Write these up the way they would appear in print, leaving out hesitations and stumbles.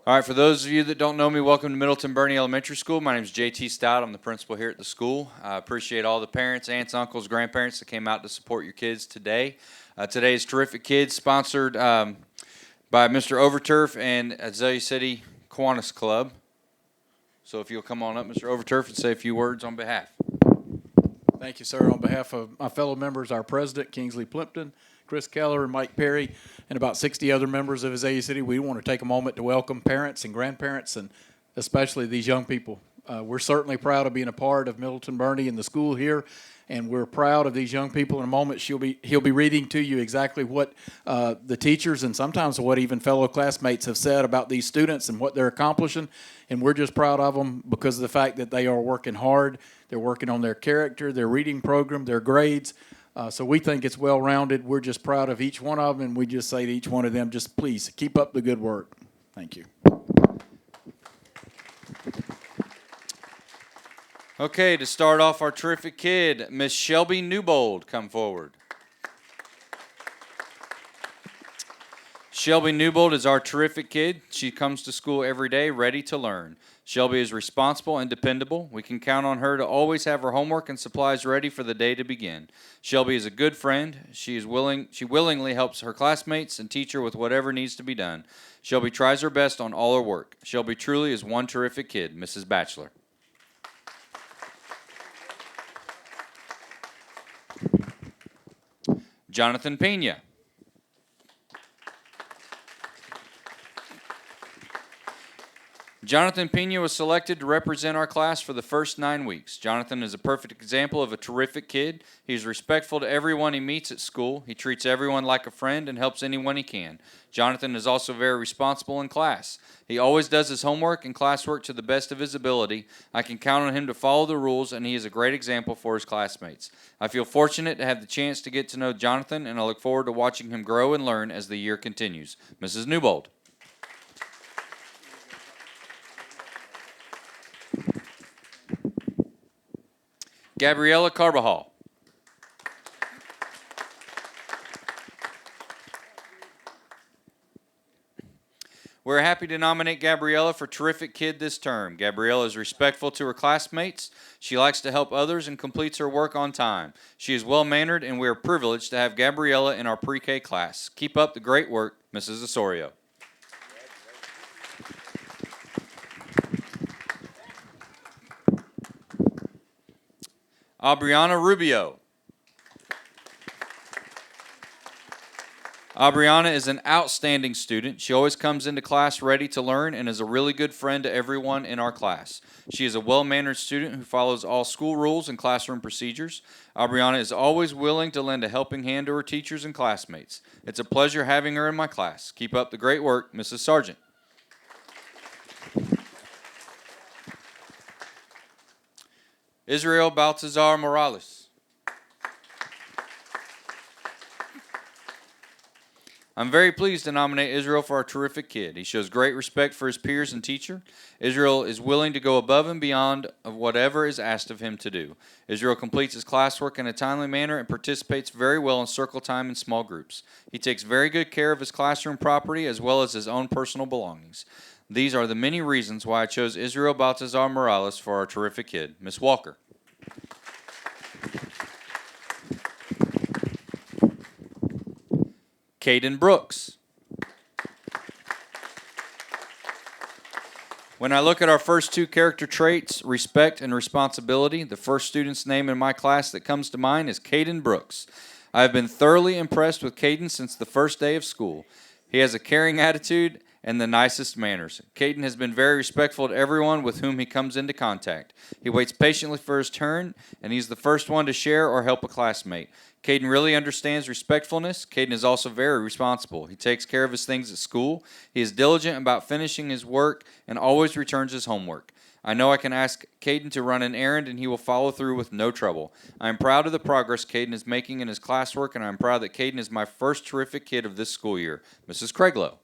All right, for those of you that don't know me, welcome to Middleton-Burney Elementary School. My name is J.T. Stout. I'm the principal here at the school. I appreciate all the parents, aunts, uncles, grandparents that came out to support your kids today. Today's Terrific Kids, sponsored by Mr. Overturf and Azalea City Kiwanis Club. So if you'll come on up, Mr. Overturf, and say a few words on behalf. Thank you, sir. On behalf of my fellow members, our president, Kingsley Plimpton, Chris Keller, and Mike Perry, and about 60 other members of Azalea City, we want to take a moment to welcome parents and grandparents, and especially these young people. We're certainly proud of being a part of Middleton-Burney and the school here, and we're proud of these young people. In a moment, he'll be reading to you exactly what the teachers and sometimes what even fellow classmates have said about these students and what they're accomplishing, and we're just proud of them because of the fact that they are working hard. They're working on their character, their reading program, their grades. So we think it's well-rounded. We're just proud of each one of them, and we just say to each one of them, just please keep up the good work. Thank you. Okay, to start off our terrific kid, Miss Shelby Newbold, come forward. Shelby Newbold is our terrific kid. She comes to school every day ready to learn. Shelby is responsible and dependable. We can count on her to always have her homework and supplies ready for the day to begin. Shelby is a good friend. She willingly helps her classmates and teach her with whatever needs to be done. Shelby tries her best on all her work. Shelby truly is one terrific kid. Mrs. Batchelor. Jonathan Pena. Jonathan Pena was selected to represent our class for the first 9 weeks. Jonathan is a perfect example of a terrific kid. He's respectful to everyone he meets at school. He treats everyone like a friend and helps anyone he can. Jonathan is also very responsible in class. He always does his homework and classwork to the best of his ability. I can count on him to follow the rules, and he is a great example for his classmates. I feel fortunate to have the chance to get to know Jonathan, and I look forward to watching him grow and learn as the year continues. Mrs. Newbold. Gabriella Carbajal. We're happy to nominate Gabriella for Terrific Kid this term. Gabriella is respectful to her classmates. She likes to help others and completes her work on time. She is well-mannered, and we are privileged to have Gabriella in our pre-K class. Keep up the great work, Mrs. Osorio. Aubriana Rubio. Aubriana is an outstanding student. She always comes into class ready to learn and is a really good friend to everyone in our class. She is a well-mannered student who follows all school rules and classroom procedures. Aubriana is always willing to lend a helping hand to her teachers and classmates. It's a pleasure having her in my class. Keep up the great work, Mrs. Sargent. Israel Baltazar Morales. I'm very pleased to nominate Israel for our terrific kid. He shows great respect for his peers and teacher. Israel is willing to go above and beyond of whatever is asked of him to do. Israel completes his classwork in a timely manner and participates very well in circle time and small groups. He takes very good care of his classroom property as well as his own personal belongings. These are the many reasons why I chose Israel Baltazar Morales for our terrific kid. Miss Walker. Caden Brooks. When I look at our first two character traits, respect and responsibility, the first student's name in my class that comes to mind is Caden Brooks. I have been thoroughly impressed with Caden since the first day of school. He has a caring attitude and the nicest manners. Caden has been very respectful to everyone with whom he comes into contact. He waits patiently for his turn, and he's the first one to share or help a classmate. Caden really understands respectfulness. Caden is also very responsible. He takes care of his things at school. He is diligent about finishing his work and always returns his homework. I know I can ask Caden to run an errand, and he will follow through with no trouble. I am proud of the progress Caden is making in his classwork, and I am proud that Caden is my first terrific kid of this school year. Mrs. Craiglow.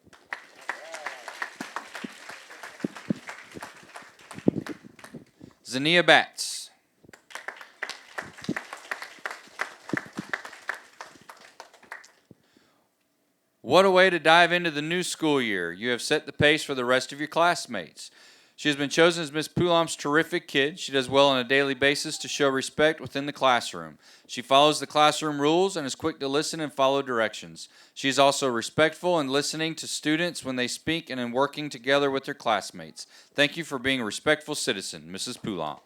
Zania Batts. What a way to dive into the new school year. You have set the pace for the rest of your classmates. She has been chosen as Miss Poulam's terrific kid. She does well on a daily basis to show respect within the classroom. She follows the classroom rules and is quick to listen and follow directions. She is also respectful in listening to students when they speak and in working together with her classmates. Thank you for being a respectful citizen, Mrs. Poulam.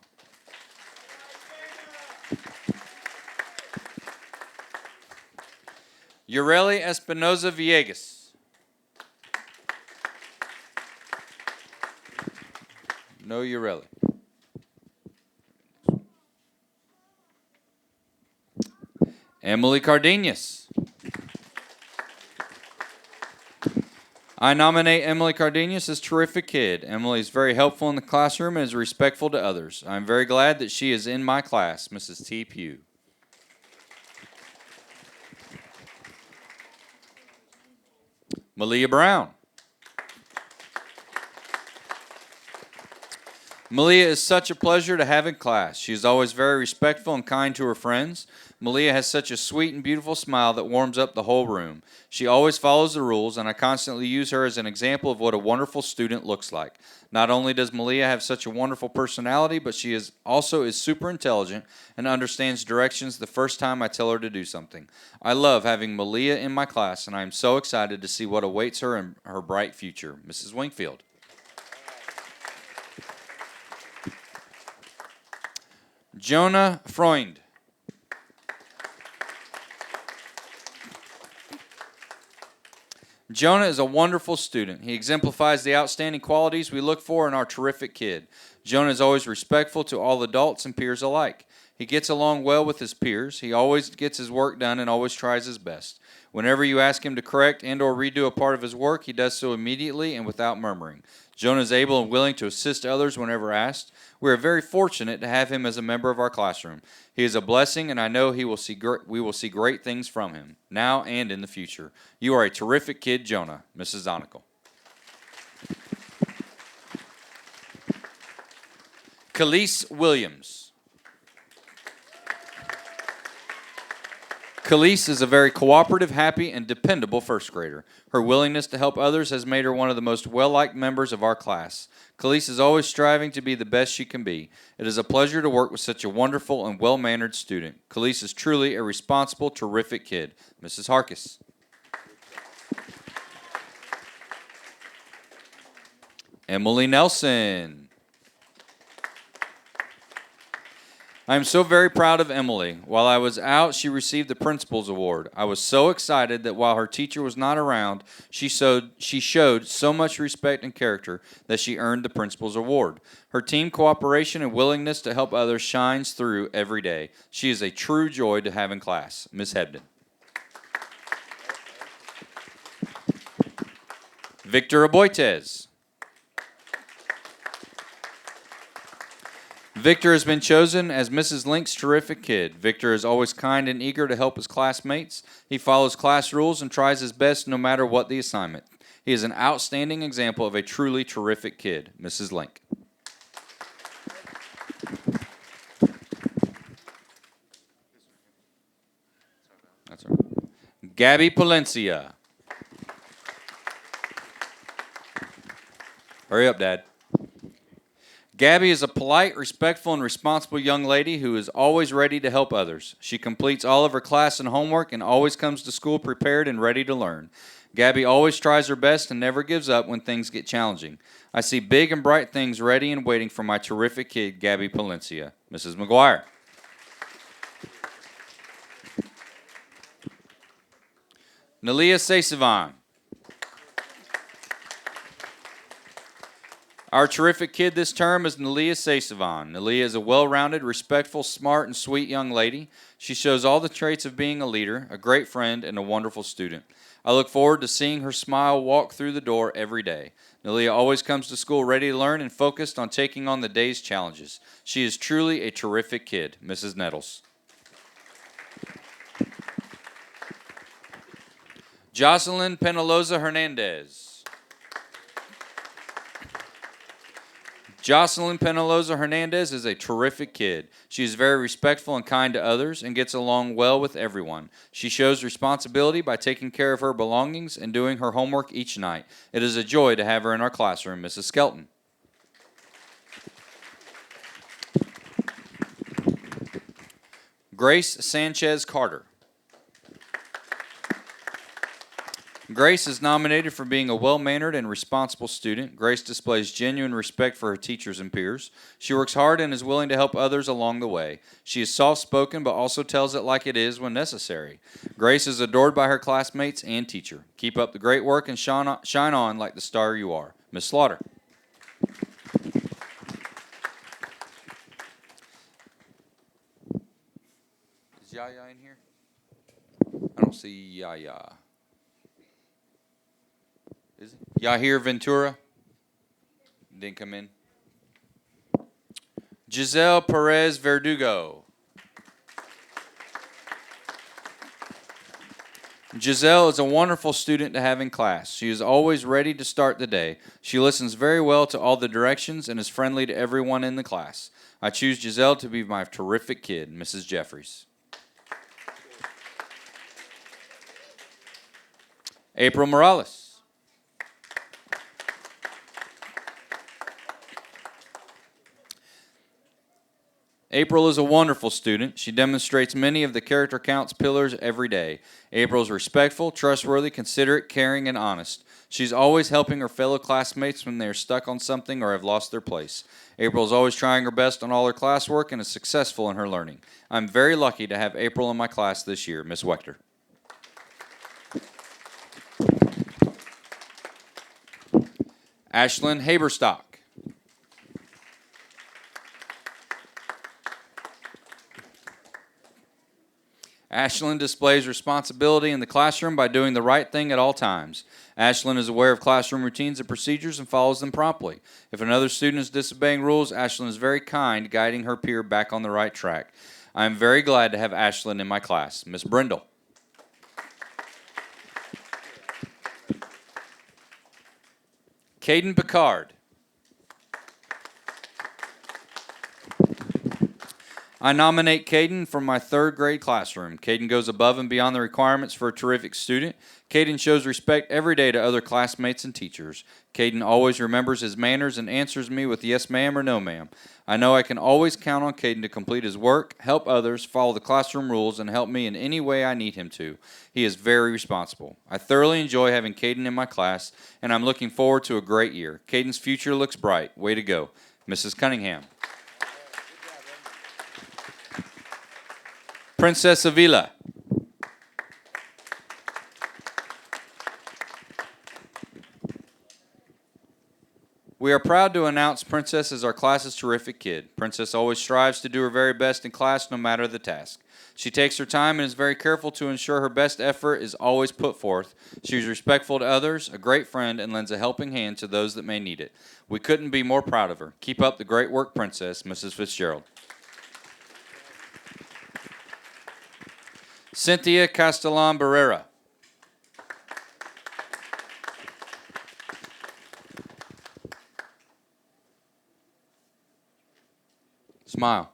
Ureli Espinoza Villegas. No Ureli. Emily Cardenas. I nominate Emily Cardenas as terrific kid. Emily is very helpful in the classroom and is respectful to others. I am very glad that she is in my class, Mrs. T. Pugh. Malia Brown. Malia is such a pleasure to have in class. She is always very respectful and kind to her friends. Malia has such a sweet and beautiful smile that warms up the whole room. She always follows the rules, and I constantly use her as an example of what a wonderful student looks like. Not only does Malia have such a wonderful personality, but she is also super intelligent and understands directions the first time I tell her to do something. I love having Malia in my class, and I am so excited to see what awaits her in her bright future. Mrs. Wingfield. Jonah Freund. Jonah is a wonderful student. He exemplifies the outstanding qualities we look for in our terrific kid. Jonah is always respectful to all adults and peers alike. He gets along well with his peers. He always gets his work done and always tries his best. Whenever you ask him to correct and or redo a part of his work, he does so immediately and without murmuring. Jonah is able and willing to assist others whenever asked. We are very fortunate to have him as a member of our classroom. He is a blessing, and I know we will see great things from him, now and in the future. You are a terrific kid, Jonah. Mrs. Zonical. Khalees Williams. Khalees is a very cooperative, happy, and dependable first grader. Her willingness to help others has made her one of the most well-liked members of our class. Khalees is always striving to be the best she can be. It is a pleasure to work with such a wonderful and well-mannered student. Khalees is truly a responsible, terrific kid. Mrs. Harkis. Emily Nelson. I am so very proud of Emily. While I was out, she received the Principal's Award. I was so excited that while her teacher was not around, she showed so much respect and character that she earned the Principal's Award. Her team cooperation and willingness to help others shines through every day. She is a true joy to have in class. Ms. Hebden. Victor Aboitez. Victor has been chosen as Mrs. Link's terrific kid. Victor is always kind and eager to help his classmates. He follows class rules and tries his best no matter what the assignment. He is an outstanding example of a truly terrific kid. Mrs. Link. That's right. Gabby Palencia. Hurry up, Dad. Gabby is a polite, respectful, and responsible young lady who is always ready to help others. She completes all of her class and homework and always comes to school prepared and ready to learn. Gabby always tries her best and never gives up when things get challenging. I see big and bright things ready and waiting for my terrific kid, Gabby Palencia. Mrs. McGuire. Nalia Sesivan. Our terrific kid this term is Nalia Sesivan. Nalia is a well-rounded, respectful, smart, and sweet young lady. She shows all the traits of being a leader, a great friend, and a wonderful student. I look forward to seeing her smile walk through the door every day. Nalia always comes to school ready to learn and focused on taking on the day's challenges. She is truly a terrific kid. Mrs. Nettles. Jocelyn Penaloza Hernandez. Jocelyn Penaloza Hernandez is a terrific kid. She is very respectful and kind to others and gets along well with everyone. She shows responsibility by taking care of her belongings and doing her homework each night. It is a joy to have her in our classroom, Mrs. Skelton. Grace Sanchez Carter. Grace is nominated for being a well-mannered and responsible student. Grace displays genuine respect for her teachers and peers. She works hard and is willing to help others along the way. She is soft-spoken but also tells it like it is when necessary. Grace is adored by her classmates and teacher. Keep up the great work and shine on like the star you are. Ms. Slaughter. Is Yaya in here? I don't see Yaya. Is it? Yahir Ventura? Didn't come in. Giselle Perez Verdugo. Giselle is a wonderful student to have in class. She is always ready to start the day. She listens very well to all the directions and is friendly to everyone in the class. I choose Giselle to be my terrific kid, Mrs. Jeffries. April Morales. April is a wonderful student. She demonstrates many of the character counts pillars every day. April is respectful, trustworthy, considerate, caring, and honest. She's always helping her fellow classmates when they are stuck on something or have lost their place. April is always trying her best on all her classwork and is successful in her learning. I'm very lucky to have April in my class this year, Ms. Wechter. Ashlyn Haberstock. Ashlyn displays responsibility in the classroom by doing the right thing at all times. Ashlyn is aware of classroom routines and procedures and follows them promptly. If another student is disobeying rules, Ashlyn is very kind, guiding her peer back on the right track. I am very glad to have Ashlyn in my class. Ms. Brindle. Caden Picard. I nominate Caden for my third grade classroom. Caden goes above and beyond the requirements for a terrific student. Caden shows respect every day to other classmates and teachers. Caden always remembers his manners and answers me with yes ma'am or no ma'am. I know I can always count on Caden to complete his work, help others, follow the classroom rules, and help me in any way I need him to. He is very responsible. I thoroughly enjoy having Caden in my class, and I'm looking forward to a great year. Caden's future looks bright. Way to go. Mrs. Cunningham. Princess Avila. We are proud to announce Princess is our class's terrific kid. Princess always strives to do her very best in class no matter the task. She takes her time and is very careful to ensure her best effort is always put forth. She is respectful to others, a great friend, and lends a helping hand to those that may need it. We couldn't be more proud of her. Keep up the great work, Princess. Mrs. Fitzgerald. Cynthia Castellan Barrera. Smile.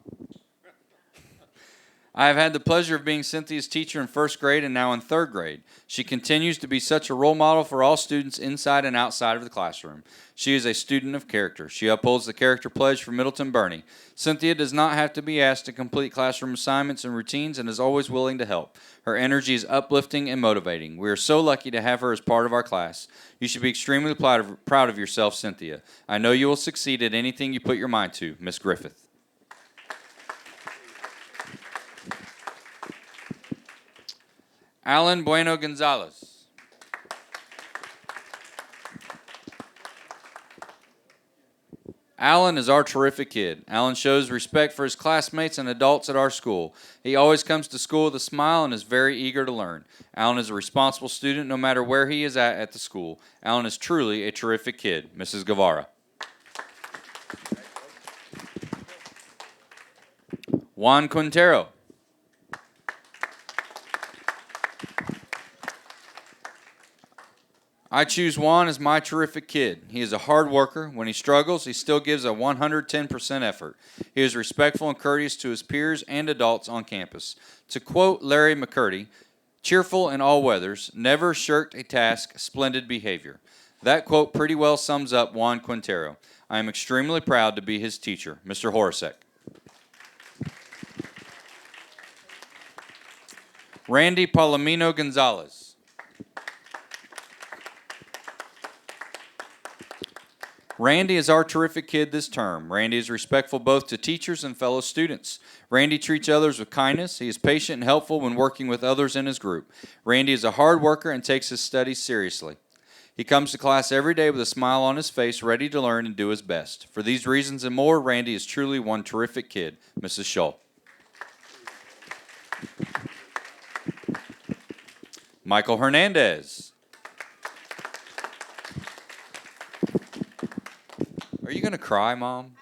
I have had the pleasure of being Cynthia's teacher in first grade and now in third grade. She continues to be such a role model for all students inside and outside of the classroom. She is a student of character. She upholds the character pledge for Middleton-Burney. Cynthia does not have to be asked to complete classroom assignments and routines and is always willing to help. Her energy is uplifting and motivating. We are so lucky to have her as part of our class. You should be extremely proud of yourself, Cynthia. I know you will succeed at anything you put your mind to, Miss Griffith. Alan Bueno Gonzalez. Alan is our terrific kid. Alan shows respect for his classmates and adults at our school. He always comes to school with a smile and is very eager to learn. Alan is a responsible student no matter where he is at the school. Alan is truly a terrific kid. Mrs. Guevara. Juan Quintero. I choose Juan as my terrific kid. He is a hard worker. When he struggles, he still gives a 110% effort. He is respectful and courteous to his peers and adults on campus. To quote Larry McCurdy, cheerful in all weathers, never shirked a task, splendid behavior. That quote pretty well sums up Juan Quintero. I am extremely proud to be his teacher, Mr. Horacek. Randy Palomino Gonzalez. Randy is our terrific kid this term. Randy is respectful both to teachers and fellow students. Randy treats others with kindness. He is patient and helpful when working with others in his group. Randy is a hard worker and takes his studies seriously. He comes to class every day with a smile on his face, ready to learn and do his best. For these reasons and more, Randy is truly one terrific kid. Mrs. Shull. Michael Hernandez. Are you going to cry, Mom?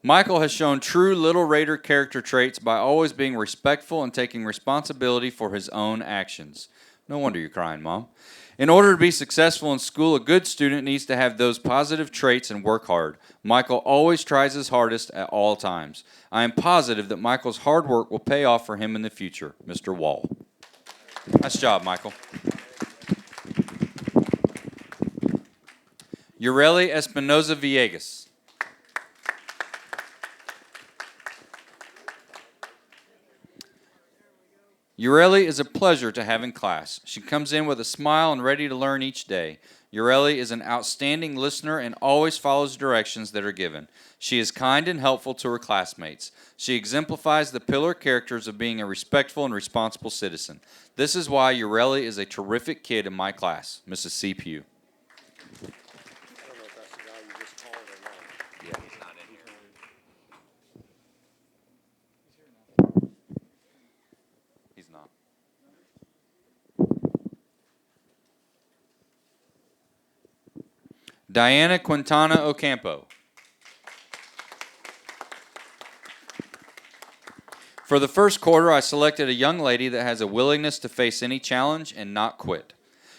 Michael has shown true Little Raider character traits by always being respectful and taking responsibility for his own actions. No wonder you're crying, Mom. In order to be successful in school, a good student needs to have those positive traits and work hard. Michael always tries his hardest at all times. I am positive that Michael's hard work will pay off for him in the future. Mr. Wall. Nice job, Michael. Ureli Espinoza Villegas. Ureli is a pleasure to have in class. She comes in with a smile and ready to learn each day. Ureli is an outstanding listener and always follows directions that are given. She is kind and helpful to her classmates. She exemplifies the pillar characters of being a respectful and responsible citizen. This is why Ureli is a terrific kid in my class. Mrs. C. Pugh. Diana Quintana Ocampo. For the first quarter, I selected a young lady that has a willingness to face any challenge and not quit.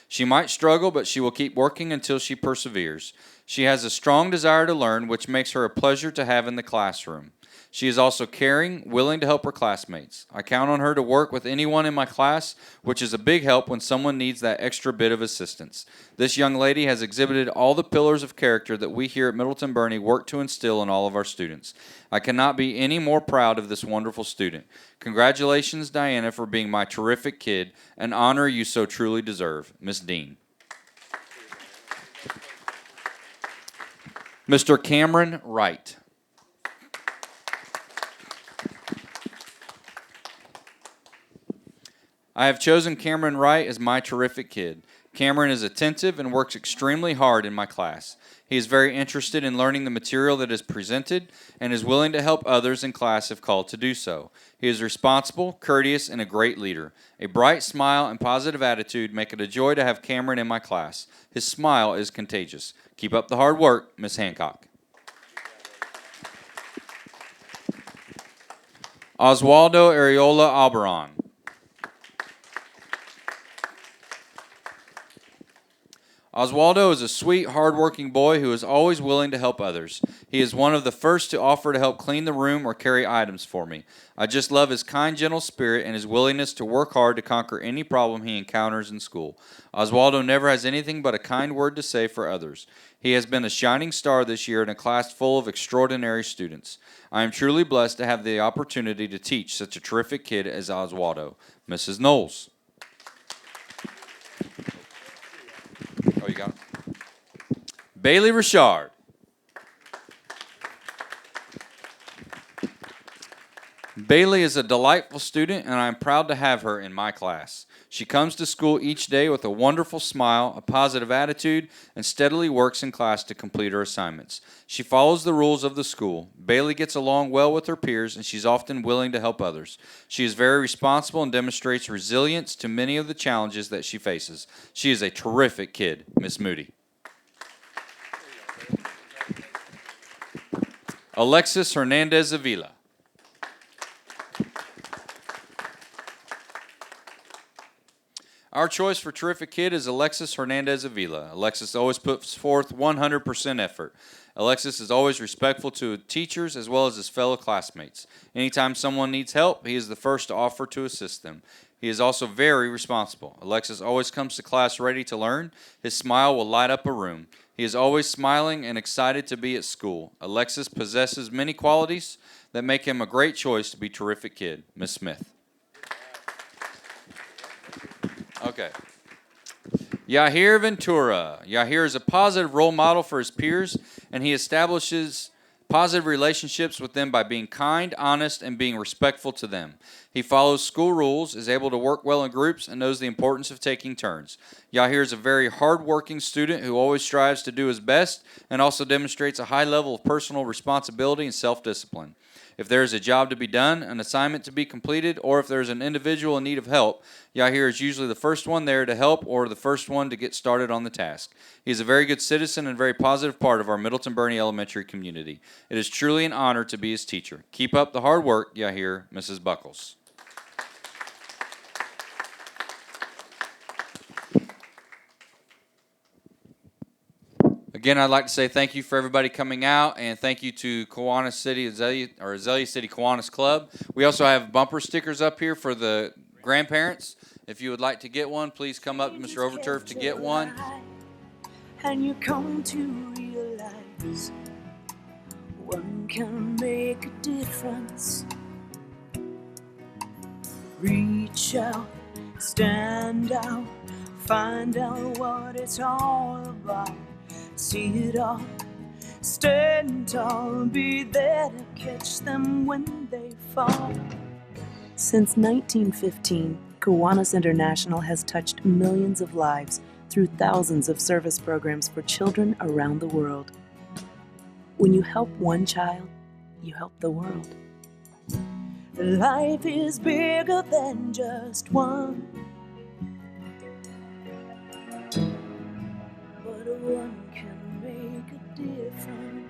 She might struggle, but she will keep working until she perseveres. She has a strong desire to learn, which makes her a pleasure to have in the classroom. She is also caring, willing to help her classmates. I count on her to work with anyone in my class, which is a big help when someone needs that extra bit of assistance. This young lady has exhibited all the pillars of character that we here at Middleton-Burney work to instill in all of our students. I cannot be any more proud of this wonderful student. Congratulations, Diana, for being my terrific kid, an honor you so truly deserve. Miss Dean. Mr. Cameron Wright. I have chosen Cameron Wright as my terrific kid. Cameron is attentive and works extremely hard in my class. He is very interested in learning the material that is presented and is willing to help others in class if called to do so. He is responsible, courteous, and a great leader. A bright smile and positive attitude make it a joy to have Cameron in my class. His smile is contagious. Keep up the hard work, Miss Hancock. Oswaldo Areola Alberon. Oswaldo is a sweet, hard-working boy who is always willing to help others. He is one of the first to offer to help clean the room or carry items for me. I just love his kind, gentle spirit and his willingness to work hard to conquer any problem he encounters in school. Oswaldo never has anything but a kind word to say for others. He has been a shining star this year in a class full of extraordinary students. I am truly blessed to have the opportunity to teach such a terrific kid as Oswaldo. Mrs. Knowles. Oh, you got it? Bailey Richard. Bailey is a delightful student, and I am proud to have her in my class. She comes to school each day with a wonderful smile, a positive attitude, and steadily works in class to complete her assignments. She follows the rules of the school. Bailey gets along well with her peers, and she's often willing to help others. She is very responsible and demonstrates resilience to many of the challenges that she faces. She is a terrific kid, Miss Moody. Alexis Hernandez Avila. Our choice for terrific kid is Alexis Hernandez Avila. Alexis always puts forth 100% effort. Alexis is always respectful to teachers as well as his fellow classmates. Anytime someone needs help, he is the first to offer to assist them. He is also very responsible. Alexis always comes to class ready to learn. His smile will light up a room. He is always smiling and excited to be at school. Alexis possesses many qualities that make him a great choice to be a terrific kid. Ms. Smith. Okay. Yahir Ventura. Yahir is a positive role model for his peers, and he establishes positive relationships with them by being kind, honest, and being respectful to them. He follows school rules, is able to work well in groups, and knows the importance of taking turns. Yahir is a very hard-working student who always strives to do his best and also demonstrates a high level of personal responsibility and self-discipline. If there is a job to be done, an assignment to be completed, or if there is an individual in need of help, Yahir is usually the first one there to help or the first one to get started on the task. He is a very good citizen and very positive part of our Middleton-Burney elementary community. It is truly an honor to be his teacher. Keep up the hard work, Yahir. Mrs. Buckles. Again, I'd like to say thank you for everybody coming out, and thank you to Kiwanis City Azalea City Kiwanis Club. We also have bumper stickers up here for the grandparents. If you would like to get one, please come up to Mr. Overturf to get one. And you come to realize one can make a difference. Reach out, stand out, find out what it's all about. See it all, stand tall, be there to catch them when they fall. Since 1915, Kiwanis International has touched millions of lives through thousands of service programs for children around the world. When you help one child, you help the world. Life is bigger than just one, but one can make a difference.